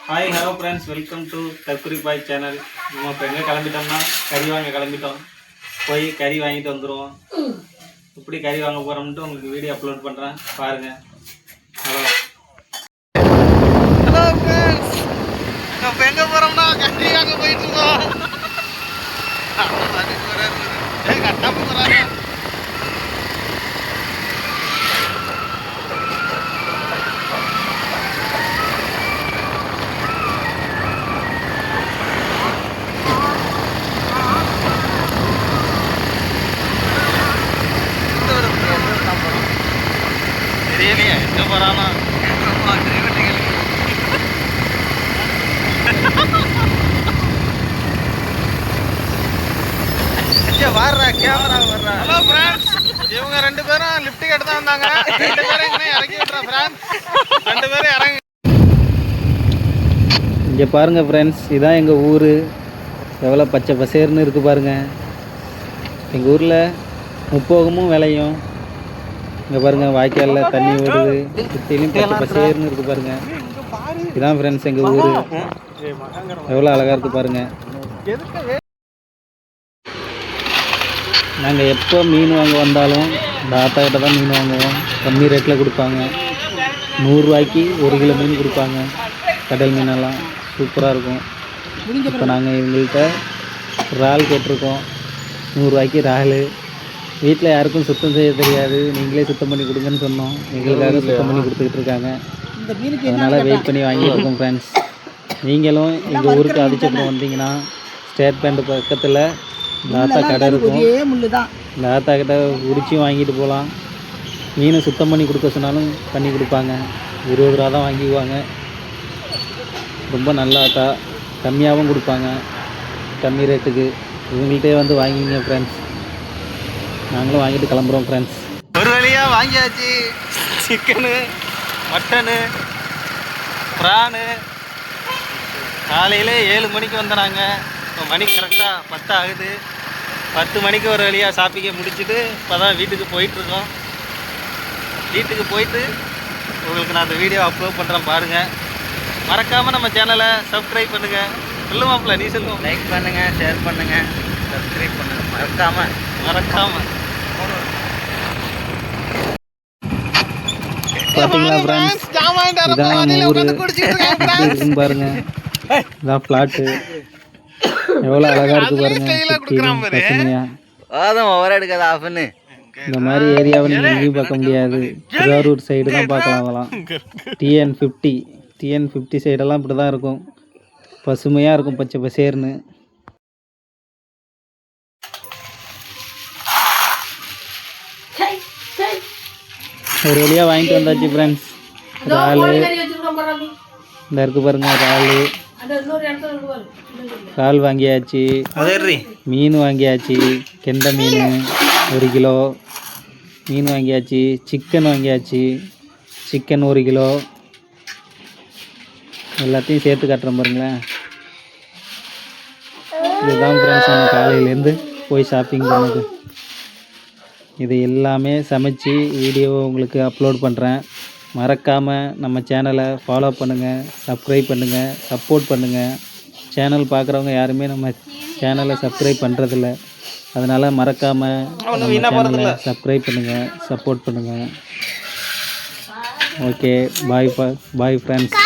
Hi hello friends, welcome to தற்குறி boy channel. நம்ம இப்போ எங்கே கிளம்பிட்டோம்னா கறி வாங்க கிளம்பிட்டோம். போய் கறி வாங்கிட்டு வந்துடுவோம். எப்படி கறி வாங்க போகிறோம்ட்டு உங்களுக்கு வீடியோ அப்லோட் பண்ணுறேன், பாருங்கள். ஹலோ ஹலோ ஃப்ரெண்ட்ஸ், இப்போ எங்கே போகிறோம்னா கறி வாங்க போயிட்டுருக்கோம். கட்டாமல் போகிறாங்க. தெரியலையே எங்கே போகிறானா. வர்றா கேமரா வர்றா. ஹலோ ஃப்ரெண்ட்ஸ், இவங்க 2 பேரும் லிஃப்ட் கேட்டு தான் வந்தாங்க. 2 பேரும் இங்கே இறக்கி விட்றா ஃப்ரெண்ட்ஸ். 2 பேரும் இறங்கி. இங்கே பாருங்கள் ஃப்ரெண்ட்ஸ், இதுதான் எங்கள் ஊர். எவ்வளோ பச்சை பசேர்னு இருக்குது பாருங்கள். எங்கள் ஊரில் முப்போகமும் விளையும். இங்கே பாருங்கள், வாய்க்காலில் தண்ணி ஓடுது. சுற்றிலையும் பச்சை பசேர்னு இருக்குது பாருங்கள். இதுதான் ஃப்ரெண்ட்ஸ் எங்கள் ஊர். எவ்வளோ அழகாக இருக்குது பாருங்கள். நாங்கள் எப்போ மீன் வாங்க வந்தாலும் இந்த ஆத்தாக்கிட்ட தான் மீன் வாங்குவோம். கம்மி ரேட்டில் கொடுப்பாங்க. 100 ரூபாய்க்கு 1 கிலோ மீன் கொடுப்பாங்க. கடல் மீனெல்லாம் சூப்பராக இருக்கும். இப்போ நாங்கள் இவங்கள்ட்ட இறால் கேட்டிருக்கோம். 100 ரூபாய்க்கு இறால். வீட்டில் யாருக்கும் சுத்தம் செய்ய தெரியாது, நீங்களே சுத்தம் பண்ணி கொடுங்கன்னு சொன்னோம். எங்களுக்காக சுத்தம் பண்ணி கொடுத்துக்கிட்டு இருக்காங்க. அதனால் வெயிட் பண்ணி வாங்கிட்டு இருக்கோம் ஃப்ரெண்ட்ஸ். நீங்களும் எங்கள் ஊருக்கு ஆதிச்சபுரம் வந்தீங்கன்னா ஸ்டேட் பேண்ட் பக்கத்தில் தாத்தா கடை இருக்கும். தாத்தா கிட்ட உரிச்சும் வாங்கிட்டு போகலாம். மீனை சுத்தம் பண்ணி கொடுக்க சொன்னாலும் பண்ணி கொடுப்பாங்க. 20 ரூபா தான் வாங்கிக்குவாங்க. ரொம்ப நல்லாத்தா, கம்மியாகவும் கொடுப்பாங்க, கம்மி ரேட்டுக்கு. இவங்கள்ட்டே வந்து வாங்கிங்க ஃப்ரெண்ட்ஸ். நாங்களும் வாங்கிட்டு கிளம்புறோம் ஃப்ரெண்ட்ஸ். ஒரு வழியாக வாங்கியாச்சு. Chicken, mutton, prawn. காலையில் 7 மணிக்கு வந்துடுறாங்க. இப்போ மணி கரெக்டாக 10 ஆகுது. 10 மணிக்கு ஒரு வழியாக ஷாப்பிங்கை முடிச்சுட்டு இப்போ தான் வீட்டுக்கு போயிட்டுருக்கோம். வீட்டுக்கு போயிட்டு உங்களுக்கு நான் அந்த வீடியோ அப்லோட் பண்ணுறேன், பாருங்கள். மறக்காமல் நம்ம சேனலை சப்ஸ்கிரைப் பண்ணுங்கள். சொல்லுவாப்பில் நீ சொல்லுவோம். லைக் பண்ணுங்கள், ஷேர் பண்ணுங்கள், சப்ஸ்கிரைப் பண்ணுங்கள். மறக்காமல் பார்த்தீங்களா ஃப்ரெண்ட்ஸ், இதான் ஊர் இருக்குன்னு பாருங்கள். இதான் ஃப்ளாட்டு. எவ்வளோ அழகாக இருக்குது பாருங்கள். இந்த மாதிரி ஏரியாவை நீங்கள் எங்கேயும் பார்க்க முடியாது. திருவாரூர் சைடு தான் பார்க்கலாம். அதெல்லாம் TN50 சைடெல்லாம் இப்படி தான் இருக்கும். பசுமையாக இருக்கும், பச்சை பசேர்னு. ஒரு வழியாக வாங்கிட்டு வந்தாச்சு ஃப்ரெண்ட்ஸ். இறால் இந்த இருக்குது பாருங்கள். இறால் வாங்கியாச்சு. மீன் வாங்கியாச்சு. கெண்டை மீன் 1 கிலோ. மீன் வாங்கியாச்சு. சிக்கன் வாங்கியாச்சு. Chicken 1 kilo. எல்லாத்தையும் சேர்த்து காட்டுறேன் பாருங்களேன். இதுதான் ஃப்ரெண்ட்ஸ் நம்ம காலையிலேருந்து போய் ஷாப்பிங் பண்ணது. இது எல்லாமே சமைச்சு வீடியோவை உங்களுக்கு அப்லோட் பண்ணுறேன். மறக்காமல் நம்ம சேனலை ஃபாலோ பண்ணுங்கள், சப்ஸ்கிரைப் பண்ணுங்கள், சப்போர்ட் பண்ணுங்கள். சேனல் பார்க்குறவங்க யாருமே நம்ம சேனலை சப்ஸ்கிரைப் பண்ணுறதில்ல. அதனால் மறக்காமல் நம்ம சேனலை சப்ஸ்கிரைப் பண்ணுங்கள், சப்போர்ட் பண்ணுங்கள். Okay, bye friends.